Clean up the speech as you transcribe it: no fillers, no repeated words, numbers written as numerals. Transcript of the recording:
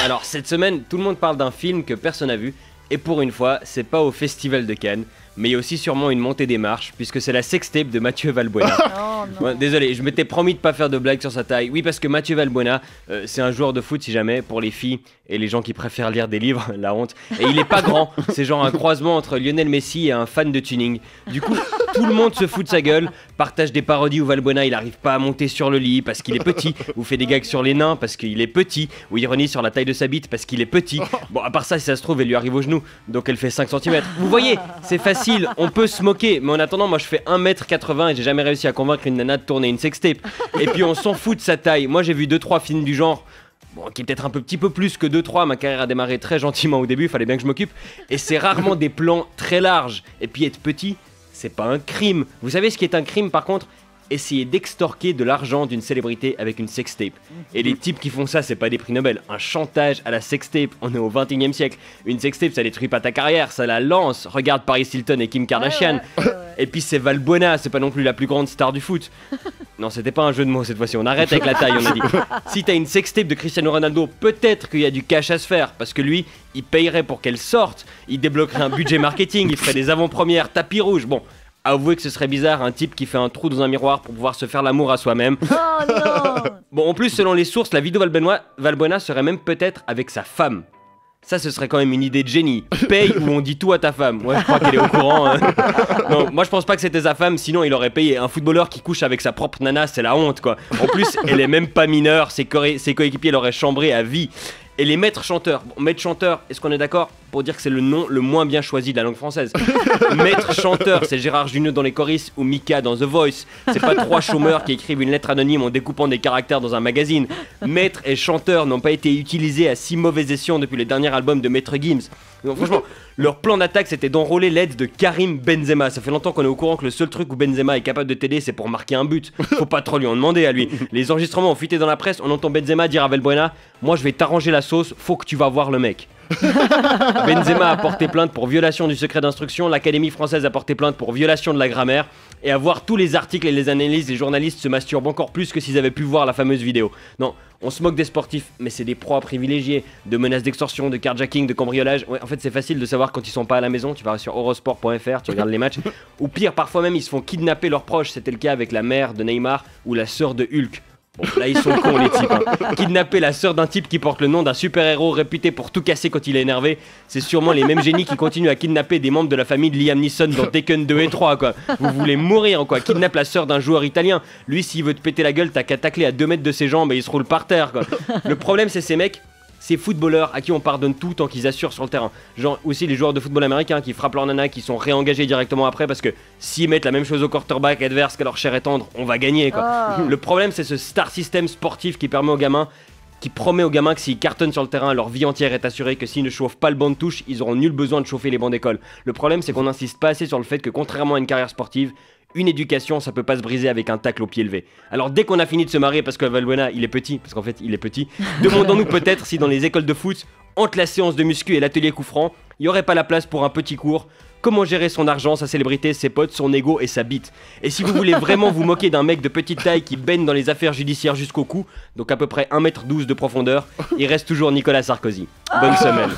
Alors cette semaine, tout le monde parle d'un film que personne n'a vu, et pour une fois, c'est pas au Festival de Cannes, mais il y a aussi sûrement une montée des marches, puisque c'est la sextape de Mathieu Valbuena. Oh, non. Ouais, désolé, je m'étais promis de pas faire de blagues sur sa taille. Oui, parce que Mathieu Valbuena, c'est un joueur de foot si jamais, pour les filles et les gens qui préfèrent lire des livres, la honte. Et il est pas grand, c'est genre un croisement entre Lionel Messi et un fan de tuning. Du coup, tout le monde se fout de sa gueule, partage des parodies où Valbuena il arrive pas à monter sur le lit parce qu'il est petit, ou fait des gags sur les nains parce qu'il est petit, ou ironie sur la taille de sa bite parce qu'il est petit. Bon, à part ça, si ça se trouve, elle lui arrive au genou, donc elle fait 5 cm. Vous voyez, c'est facile, on peut se moquer, mais en attendant, moi je fais 1m80 et j'ai jamais réussi à convaincre une nana de tourner une sextape. Et puis on s'en fout de sa taille. Moi j'ai vu 2-3 films du genre. Bon, qui est peut-être un petit peu plus que 2-3, ma carrière a démarré très gentiment au début, fallait bien que je m'occupe. Et c'est rarement des plans très larges. Et puis être petit, c'est pas un crime. Vous savez ce qui est un crime par contre? Essayer d'extorquer de l'argent d'une célébrité avec une sextape. Et les types qui font ça, c'est pas des prix Nobel. Un chantage à la sextape, on est au 21e siècle. Une sextape, ça détruit pas ta carrière, ça la lance. Regarde Paris Hilton et Kim Kardashian. Ouais. Et puis c'est Valbuena, c'est pas non plus la plus grande star du foot. Non, c'était pas un jeu de mots cette fois-ci, on arrête avec la taille, on a dit. Si t'as une sextape de Cristiano Ronaldo, peut-être qu'il y a du cash à se faire, parce que lui, il payerait pour qu'elle sorte, il débloquerait un budget marketing, il ferait des avant-premières, tapis rouge, bon. Avouez que ce serait bizarre, un type qui fait un trou dans un miroir pour pouvoir se faire l'amour à soi-même. Oh non. Bon, en plus, selon les sources, la vidéo Valbuena serait même peut-être avec sa femme. Ça, ce serait quand même une idée de génie. Paye ou on dit tout à ta femme. Ouais, je crois qu'elle est au courant. Hein. Non, moi je pense pas que c'était sa femme, sinon il aurait payé. Un footballeur qui couche avec sa propre nana, c'est la honte quoi. En plus, elle est même pas mineure, ses coéquipiers l'auraient chambré à vie. Et les maîtres chanteurs. Bon, maître chanteur, est-ce qu'on est d'accord pour dire que c'est le nom le moins bien choisi de la langue française? Maître chanteur, c'est Gérard Jugnot dans Les Choristes ou Mika dans The Voice. C'est pas 3 chômeurs qui écrivent une lettre anonyme en découpant des caractères dans un magazine. Maître et chanteur n'ont pas été utilisés à si mauvais escient depuis le dernier album de Maître Gims. Donc franchement, leur plan d'attaque c'était d'enrôler l'aide de Karim Benzema. Ça fait longtemps qu'on est au courant que le seul truc où Benzema est capable de t'aider c'est pour marquer un but. Faut pas trop lui en demander à lui. Les enregistrements ont fuité dans la presse, on entend Benzema dire à Valbuena: moi je vais t'arranger la sauce, faut que tu vas voir le mec. Benzema a porté plainte pour violation du secret d'instruction, l'Académie française a porté plainte pour violation de la grammaire, et à voir tous les articles et les analyses, les journalistes se masturbent encore plus que s'ils avaient pu voir la fameuse vidéo. Non, on se moque des sportifs, mais c'est des proies privilégiées, de menaces d'extorsion, de carjacking, de cambriolage. Ouais, en fait c'est facile de savoir quand ils sont pas à la maison, tu vas sur eurosport.fr, tu regardes les matchs, ou pire, parfois même ils se font kidnapper leurs proches, c'était le cas avec la mère de Neymar ou la sœur de Hulk. Bon, là ils sont cons les types hein. Kidnapper la sœur d'un type qui porte le nom d'un super-héros réputé pour tout casser quand il est énervé, c'est sûrement les mêmes génies qui continuent à kidnapper des membres de la famille de Liam Neeson dans Taken 2 et 3 quoi. Vous voulez mourir quoi. Kidnappe la sœur d'un joueur italien, lui s'il veut te péter la gueule t'as qu'à tacler à 2 mètres de ses jambes et il se roule par terre quoi. Le problème c'est ces mecs, ces footballeurs à qui on pardonne tout tant qu'ils assurent sur le terrain. Genre aussi les joueurs de football américain qui frappent leur nana, qui sont réengagés directement après parce que s'ils mettent la même chose au quarterback adverse qu'à leur chair est tendre, on va gagner quoi. Oh. Le problème c'est ce star system sportif qui permet aux gamins, qui promet aux gamins que s'ils cartonnent sur le terrain, leur vie entière est assurée, que s'ils ne chauffent pas le banc de touche, ils auront nul besoin de chauffer les bancs d'école. Le problème c'est qu'on n'insiste pas assez sur le fait que contrairement à une carrière sportive, une éducation, ça peut pas se briser avec un tacle au pied levé. Alors dès qu'on a fini de se marier parce que Valbuena, il est petit, parce qu'en fait il est petit, demandons-nous peut-être si dans les écoles de foot, entre la séance de muscu et l'atelier coup franc, il y aurait pas la place pour un petit cours. Comment gérer son argent, sa célébrité, ses potes, son ego et sa bite. Et si vous voulez vraiment vous moquer d'un mec de petite taille qui baigne dans les affaires judiciaires jusqu'au cou, donc à peu près 1m12 de profondeur, il reste toujours Nicolas Sarkozy. Bonne semaine.